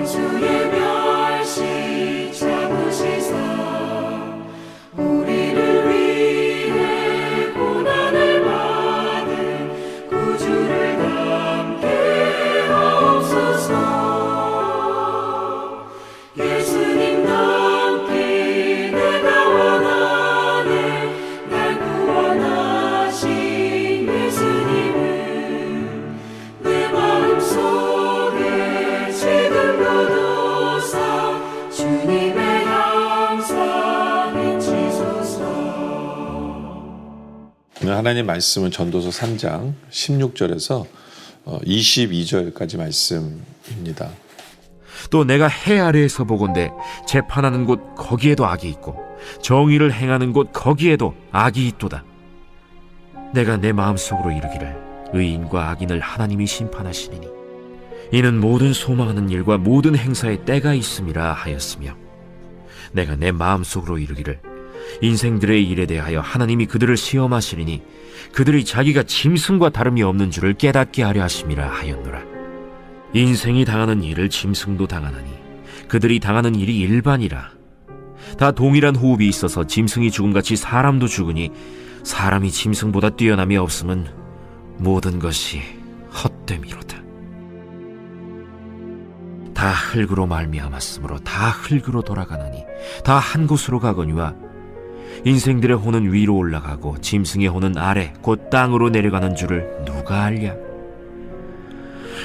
원수의 멸시 잡으시사 우리를 위해 고난을 받은 구주를 닮게 하옵소서. 예수님 닮기 내가 원하네. 날 구원하신 예수님을 내 마음속에 지금도 두사 주님의 형상 잊히소서. 오늘 하나님 말씀은 전도서 3장 16절에서 22절까지 말씀입니다. 또 내가 해 아래에서 보건대 재판하는 곳 거기에도 악이 있고 정의를 행하는 곳 거기에도 악이 있도다. 내가 내 마음속으로 이르기를 의인과 악인을 하나님이 심판하시리니 이는 모든 소망하는 일과 모든 행사에 때가 있음이라 하였으며, 내가 내 마음속으로 이르기를 인생들의 일에 대하여 하나님이 그들을 시험하시리니 그들이 자기가 짐승과 다름이 없는 줄을 깨닫게 하려 하심이라 하였노라. 인생이 당하는 일을 짐승도 당하나니 그들이 당하는 일이 일반이라. 다 동일한 호흡이 있어서 짐승이 죽음같이 사람도 죽으니 사람이 짐승보다 뛰어남이 없음은 모든 것이 헛됨이로다. 다 흙으로 말미암았으므로 다 흙으로 돌아가나니 다 한 곳으로 가거니와 인생들의 혼은 위로 올라가고 짐승의 혼은 아래 곧 땅으로 내려가는 줄을 누가 알랴.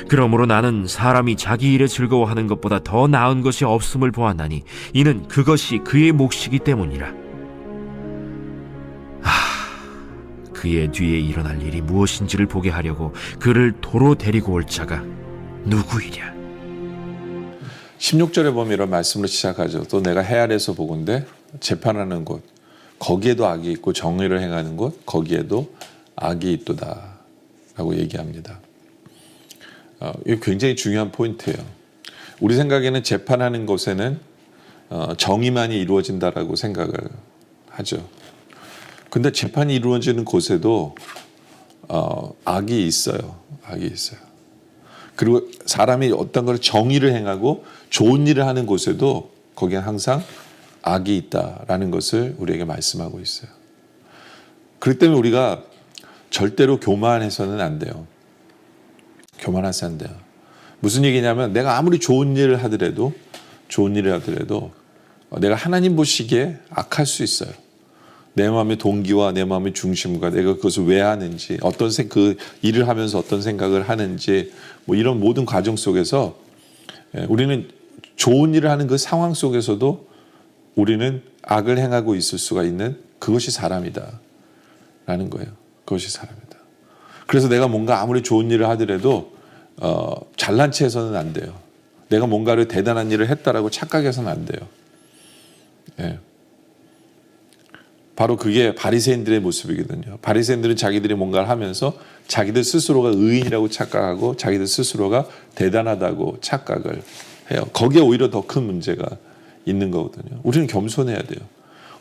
그러므로 나는 사람이 자기 일에 즐거워하는 것보다 더 나은 것이 없음을 보았나니 이는 그것이 그의 몫이기 때문이라. 그의 뒤에 일어날 일이 무엇인지를 보게 하려고 그를 도로 데리고 올 자가 누구이랴. 16절에 보면 이런 말씀으로 시작하죠. 또 내가 해 아래에서 보건대 재판하는 곳 거기에도 악이 있고 정의를 행하는 곳 거기에도 악이 있도다 라고 얘기합니다. 이게 굉장히 중요한 포인트예요. 우리 생각에는 재판하는 곳에는 정의만이 이루어진다라고 생각을 하죠. 근데 재판이 이루어지는 곳에도 악이 있어요. 악이 있어요. 그리고 사람이 어떤 걸 정의를 행하고 좋은 일을 하는 곳에도 거기에 항상 악이 있다라는 것을 우리에게 말씀하고 있어요. 그렇기 때문에 우리가 절대로 교만해서는 안 돼요. 교만해서는 안 돼요. 무슨 얘기냐면 내가 아무리 좋은 일을 하더라도 내가 하나님 보시기에 악할 수 있어요. 내 마음의 동기와 내 마음의 중심과 내가 그것을 왜 하는지, 그 일을 하면서 어떤 생각을 하는지, 뭐 이런 모든 과정 속에서 우리는 좋은 일을 하는 그 상황 속에서도 우리는 악을 행하고 있을 수가 있는 그것이 사람이다 라는 거예요. 그것이 사람이다. 그래서 내가 뭔가 아무리 좋은 일을 하더라도 잘난 체 해서는 안 돼요. 내가 뭔가를 대단한 일을 했다라고 착각해서는 안 돼요. 예. 바로 그게 바리새인들의 모습이거든요. 바리새인들은 자기들이 뭔가를 하면서 자기들 스스로가 의인이라고 착각하고 자기들 스스로가 대단하다고 착각을 해요. 거기에 오히려 더 큰 문제가 있는 거거든요. 우리는 겸손해야 돼요.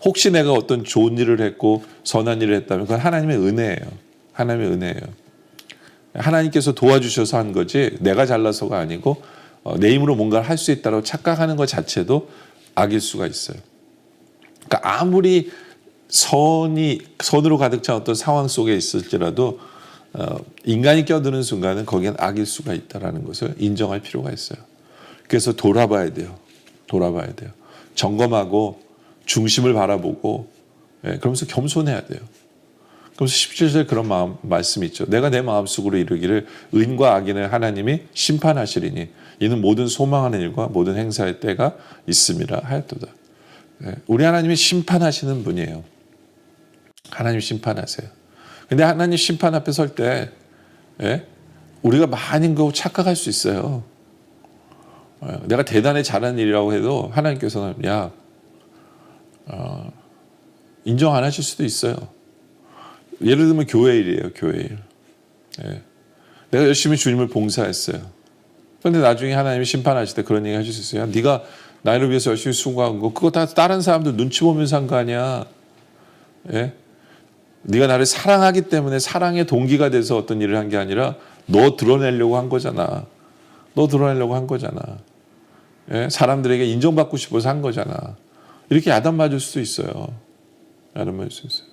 혹시 내가 어떤 좋은 일을 했고 선한 일을 했다면 그건 하나님의 은혜예요. 하나님의 은혜예요. 하나님께서 도와주셔서 한 거지 내가 잘나서가 아니고 내 힘으로 뭔가를 할 수 있다고 착각하는 것 자체도 악일 수가 있어요. 그러니까 아무리 선으로 가득 찬 어떤 상황 속에 있을지라도 인간이 껴드는 순간은 거기엔 악일 수가 있다는 것을 인정할 필요가 있어요. 그래서 돌아봐야 돼요. 점검하고 중심을 바라보고 그러면서 겸손해야 돼요. 그래서 17절에 그런 말씀이 있죠. 내가 내 마음속으로 이르기를 의인과 악인을 하나님이 심판하시리니 이는 모든 소망하는 일과 모든 행사의 때가 있음이라 하였도다. 우리 하나님이 심판하시는 분이에요. 하나님 심판하세요. 근데 하나님 심판 앞에 설 때 우리가 많은 거 착각할 수 있어요. 내가 대단히 잘한 일이라고 해도 하나님께서는 인정 안 하실 수도 있어요. 예를 들면 교회 일이에요. 교회 일. 내가 열심히 주님을 봉사했어요. 그런데 나중에 하나님이 심판하실 때 그런 얘기 하실 수 있어요. 네가 나를 위해서 열심히 수고한 거 그거 다 다른 사람들 눈치 보면서 한 거 아니야. 네가 나를 사랑하기 때문에 사랑의 동기가 돼서 어떤 일을 한 게 아니라 너 드러내려고 한 거잖아. 예? 사람들에게 인정받고 싶어서 한 거잖아. 이렇게 야단맞을 수도 있어요. 야단맞을 수 있어요.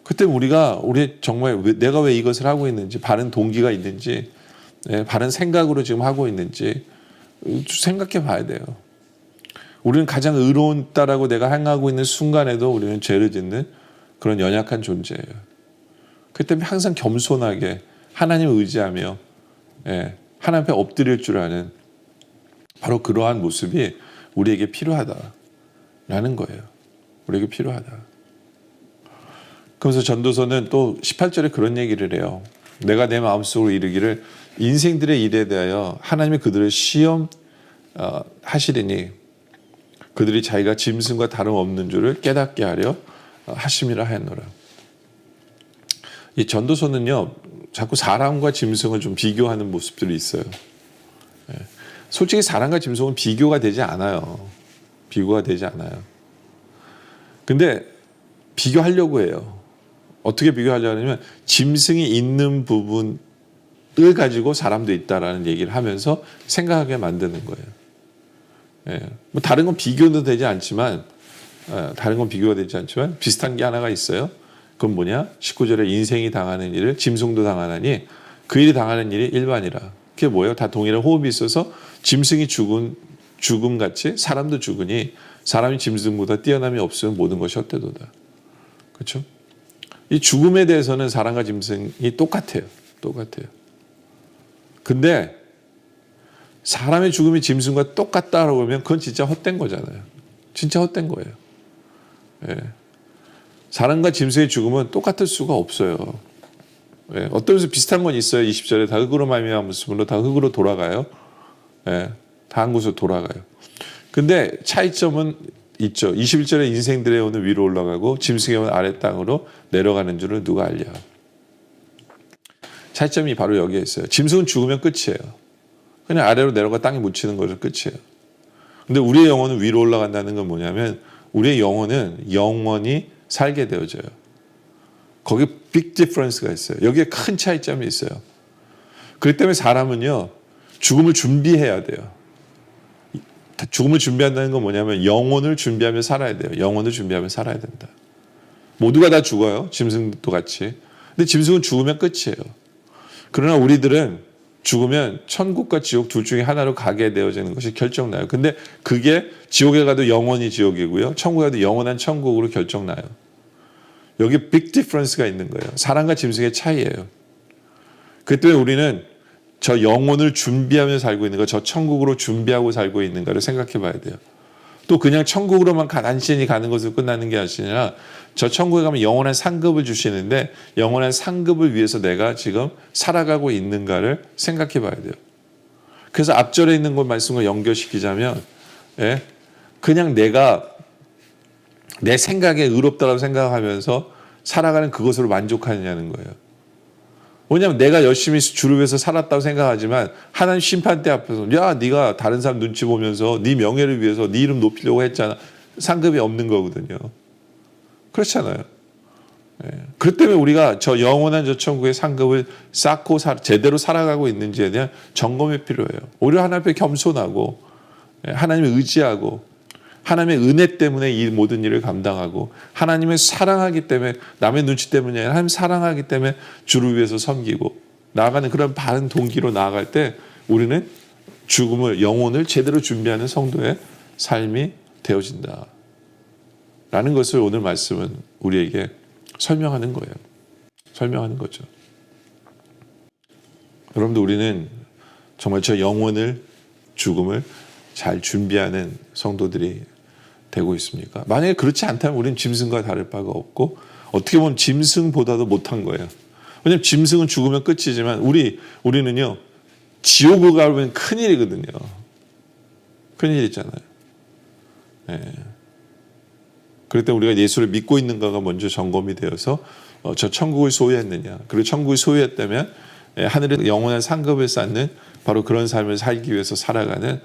그때 우리 정말 내가 왜 이것을 하고 있는지, 바른 동기가 있는지, 예? 바른 생각으로 지금 하고 있는지 생각해 봐야 돼요. 우리는 가장 의로웠다라고 내가 행하고 있는 순간에도 우리는 죄를 짓는 그런 연약한 존재예요. 그 때문에 항상 겸손하게 하나님을 의지하며 하나님 앞에 엎드릴 줄 아는 바로 그러한 모습이 우리에게 필요하다라는 거예요. 우리에게 필요하다. 그래서 전도서는 또 18절에 그런 얘기를 해요. 내가 내 마음속으로 이르기를 인생들의 일에 대하여 하나님이 그들을 시험 하시리니 그들이 자기가 짐승과 다름없는 줄을 깨닫게 하려 하심이라 하였노라. 이 전도서는요, 자꾸 사람과 짐승을 좀 비교하는 모습들이 있어요. 솔직히 사람과 짐승은 비교가 되지 않아요. 비교가 되지 않아요. 근데 비교하려고 해요. 어떻게 비교하려면 짐승이 있는 부분을 가지고 사람도 있다라는 얘기를 하면서 생각하게 만드는 거예요. 뭐 다른 건 비교도 되지 않지만, 비슷한 게 하나가 있어요. 그건 뭐냐? 19절에 인생이 당하는 일을 짐승도 당하나니 그 일이 당하는 일이 일반이라. 그게 뭐예요? 다 동일한 호흡이 있어서 짐승이 죽음같이 사람도 죽으니 사람이 짐승보다 뛰어남이 없으면 모든 것이 헛되도다. 그렇죠? 이 죽음에 대해서는 사람과 짐승이 똑같아요. 근데 사람의 죽음이 짐승과 똑같다라고 하면 그건 진짜 헛된 거잖아요. 진짜 헛된 거예요. 사람과 짐승의 죽음은 똑같을 수가 없어요. 어떤 면에서 비슷한 건 있어요. 20절에 다 흙으로 말미암았으므로 다 흙으로 돌아가요. 다 한 곳으로 돌아가요. 근데 차이점은 있죠. 21절에 인생들의 오는 위로 올라가고 짐승의 오는 아래 땅으로 내려가는 줄을 누가 알랴. 차이점이 바로 여기에 있어요. 짐승은 죽으면 끝이에요. 그냥 아래로 내려가 땅에 묻히는 것이 끝이에요. 근데 우리의 영혼은 위로 올라간다는 건 뭐냐면 우리의 영혼은 영원히 살게 되어져요. 거기 빅 디퍼런스가 있어요. 여기에 큰 차이점이 있어요. 그렇기 때문에 사람은요, 죽음을 준비해야 돼요. 죽음을 준비한다는 건 뭐냐면 영혼을 준비하며 살아야 돼요. 영혼을 준비하며 살아야 된다. 모두가 다 죽어요. 짐승도 같이. 근데 짐승은 죽으면 끝이에요. 그러나 우리들은 죽으면 천국과 지옥 둘 중에 하나로 가게 되어지는 것이 결정나요. 근데 그게 지옥에 가도 영원히 지옥이고요. 천국에 가도 영원한 천국으로 결정나요. 여기 빅 디퍼런스가 있는 거예요. 사람과 짐승의 차이예요. 그 때문에 우리는 저 영혼을 준비하며 살고 있는 거, 저 천국으로 준비하고 살고 있는가를 생각해 봐야 돼요. 또 그냥 천국으로만 단순히 가는 것으로 끝나는 게 아니라 저 천국에 가면 영원한 상급을 주시는데 영원한 상급을 위해서 내가 지금 살아가고 있는가를 생각해 봐야 돼요. 그래서 앞절에 있는 것 말씀과 연결시키자면 그냥 내가 내 생각에 의롭다고 생각하면서 살아가는 그것으로 만족하느냐는 거예요. 왜냐하면 내가 열심히 주를 위해서 살았다고 생각하지만 하나님 심판대 앞에서 야 네가 다른 사람 눈치 보면서 네 명예를 위해서 네 이름 높이려고 했잖아. 상급이 없는 거거든요. 그렇잖아요. 그렇기 때문에 우리가 저 영원한 저 천국의 상급을 쌓고 제대로 살아가고 있는지에 대한 점검이 필요해요. 오히려 하나님 앞에 겸손하고 하나님을 의지하고 하나님의 은혜 때문에 이 모든 일을 감당하고 하나님을 사랑하기 때문에 남의 눈치 때문이 아니라 하나님 사랑하기 때문에 주를 위해서 섬기고 나아가는 그런 바른 동기로 나아갈 때 우리는 죽음을 영혼을 제대로 준비하는 성도의 삶이 되어진다. 라는 것을 오늘 말씀은 우리에게 설명하는 거예요. 설명하는 거죠. 여러분들 우리는 정말 저 영혼을 죽음을 잘 준비하는 성도들이 되고 있습니까? 만약에 그렇지 않다면 우리는 짐승과 다를 바가 없고 어떻게 보면 짐승보다도 못한 거예요. 왜냐하면 짐승은 죽으면 끝이지만 우리는요 지옥을 가면 큰일이거든요. 큰일이잖아요. 그럴 때 우리가 예수를 믿고 있는가가 먼저 점검이 되어서 저 천국을 소유했느냐. 그리고 천국을 소유했다면 하늘의 영원한 상급을 쌓는 바로 그런 삶을 살기 위해서 살아가는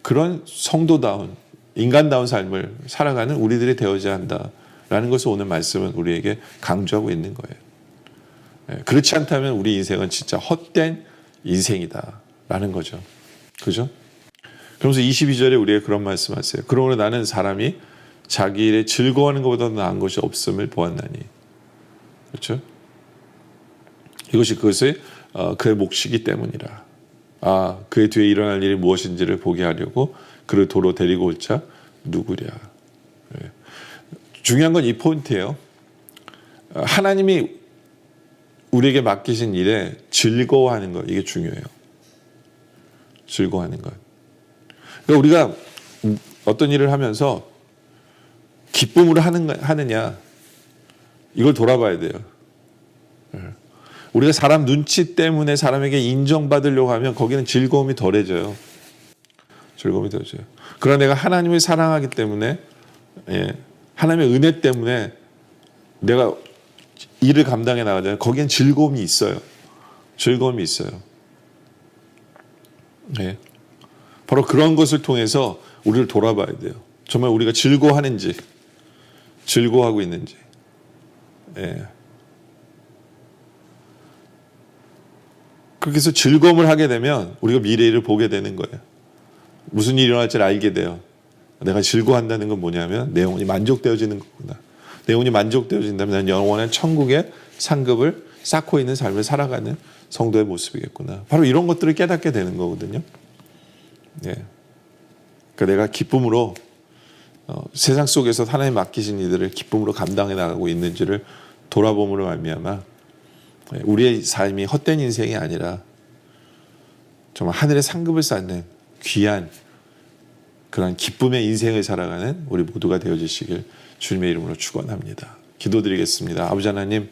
그런 성도다운 인간다운 삶을 살아가는 우리들이 되어져야 한다라는 것을 오늘 말씀은 우리에게 강조하고 있는 거예요. 그렇지 않다면 우리 인생은 진짜 헛된 인생이다라는 거죠. 그죠? 그러면서 22절에 우리에게 그런 말씀하세요. 그러므로 나는 사람이 자기 일에 즐거워하는 것보다 나은 것이 없음을 보았나니. 그렇죠? 이것이 그것의 그의 몫이기 때문이라. 그의 뒤에 일어날 일이 무엇인지를 보게 하려고 그를 도로 데리고 올 자 누구랴. 네. 중요한 건 이 포인트예요. 하나님이 우리에게 맡기신 일에 즐거워하는 것, 이게 중요해요. 즐거워하는 것. 그러니까 우리가 어떤 일을 하면서 기쁨으로 하느냐, 이걸 돌아봐야 돼요. 우리가 사람 눈치 때문에 사람에게 인정받으려고 하면 거기는 즐거움이 덜해져요. 즐거움이 덜해져요. 그러나 내가 하나님을 사랑하기 때문에, 하나님의 은혜 때문에 내가 일을 감당해 나가잖아요. 거기엔 즐거움이 있어요. 즐거움이 있어요. 네. 바로 그런 것을 통해서 우리를 돌아봐야 돼요. 정말 우리가 즐거워하는지, 즐거워하고 있는지. 그렇게 해서 즐거움을 하게 되면 우리가 미래를 보게 되는 거예요. 무슨 일이 일어날지를 알게 돼요. 내가 즐거워한다는 건 뭐냐면 내 영혼이 만족되어지는 거구나. 내 영혼이 만족되어진다면 나는 영원한 천국의 상급을 쌓고 있는 삶을 살아가는 성도의 모습이겠구나. 바로 이런 것들을 깨닫게 되는 거거든요. 그러니까 내가 기쁨으로 세상 속에서 하나님 맡기신 이들을 기쁨으로 감당해 나가고 있는지를 돌아봄으로 말미암아 우리의 삶이 헛된 인생이 아니라 정말 하늘의 상급을 쌓는 귀한 그런 기쁨의 인생을 살아가는 우리 모두가 되어주시길 주님의 이름으로 축원합니다. 기도드리겠습니다. 아버지 하나님,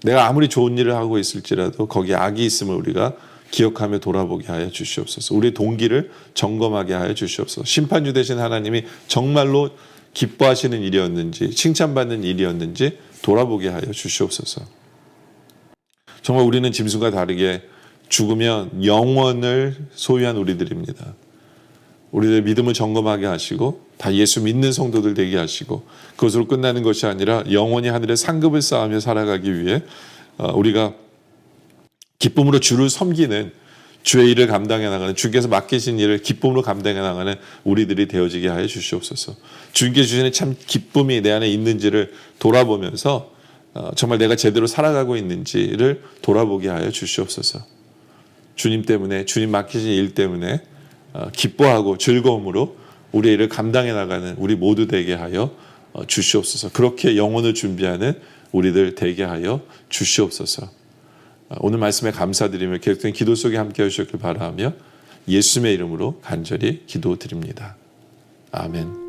내가 아무리 좋은 일을 하고 있을지라도 거기에 악이 있음을 우리가 기억하며 돌아보게 하여 주시옵소서. 우리의 동기를 점검하게 하여 주시옵소서. 심판주 되신 하나님이 정말로 기뻐하시는 일이었는지 칭찬받는 일이었는지 돌아보게 하여 주시옵소서. 정말 우리는 짐승과 다르게 죽으면 영원을 소유한 우리들입니다. 우리들의 믿음을 점검하게 하시고 다 예수 믿는 성도들 되게 하시고 그것으로 끝나는 것이 아니라 영원히 하늘의 상급을 쌓으며 살아가기 위해 우리가 기쁨으로 주를 섬기는 주의 일을 감당해 나가는 주께서 맡기신 일을 기쁨으로 감당해 나가는 우리들이 되어지게 하여 주시옵소서. 주님께 주시는 참 기쁨이 내 안에 있는지를 돌아보면서 정말 내가 제대로 살아가고 있는지를 돌아보게 하여 주시옵소서. 주님 때문에 주님 맡기신 일 때문에 기뻐하고 즐거움으로 우리의 일을 감당해 나가는 우리 모두 되게 하여 주시옵소서. 그렇게 영혼을 준비하는 우리들 되게 하여 주시옵소서. 오늘 말씀에 감사드리며 계속된 기도 속에 함께 하시길 바라며 예수님의 이름으로 간절히 기도드립니다. 아멘.